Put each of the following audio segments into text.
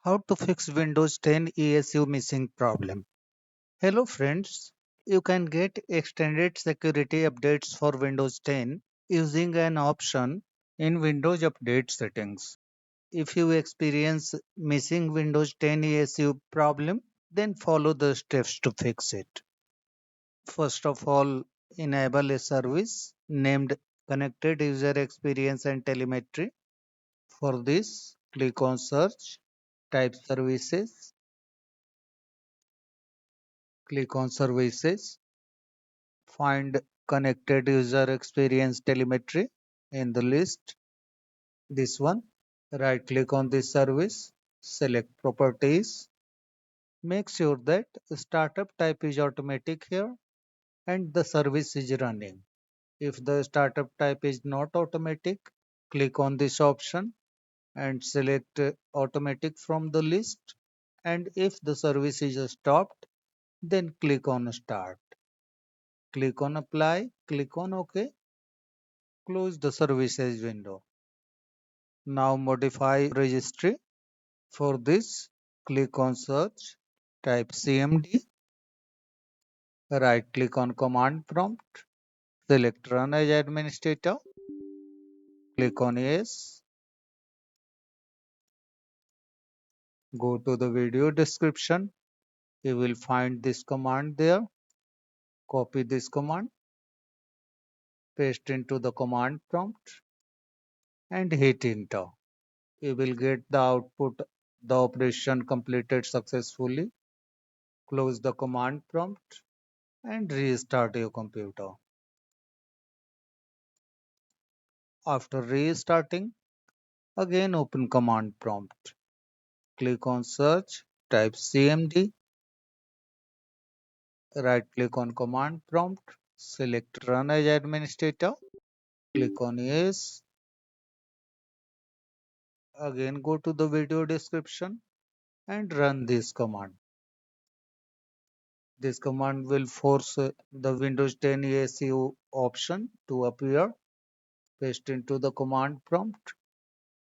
How to fix Windows 10 ESU missing problem. Hello friends, you can get extended security updates for Windows 10 using an option in Windows Update settings. If you experience missing Windows 10 ESU problem, then follow the steps to fix it. First of all, enable a service named Connected User Experience and Telemetry. For this, click on Search, type Services, click on Services, find Connected User Experience Telemetry in the list. This one. Right click on this service, select Properties. Make sure that startup type is automatic here and the service is running. If the startup type is not automatic, click on this option and select automatic from the list. And if the service is stopped, then click on Start. Click on Apply, click on OK. Close the services window. Now modify registry. For this, click on Search, type CMD, right click on Command Prompt, select Run as Administrator, click on Yes, go to the video description. You will find this command there. Copy this command, paste into the command prompt, and hit Enter. You will get the output, the operation completed successfully. Close the command prompt and restart your computer. After restarting, again open command prompt. Click on search, type CMD, right click on command prompt, select run as administrator, click on yes. Again go to the video description and run this command. This command will force the Windows 10 ESU option to appear. Paste into the command prompt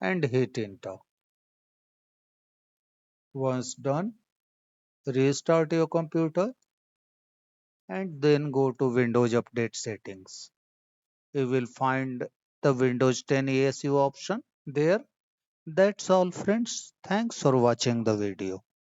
and hit enter. Once done, restart your computer and then go to Windows Update settings. You will find the Windows 10 ESU option there. That's all friends. Thanks for watching the video.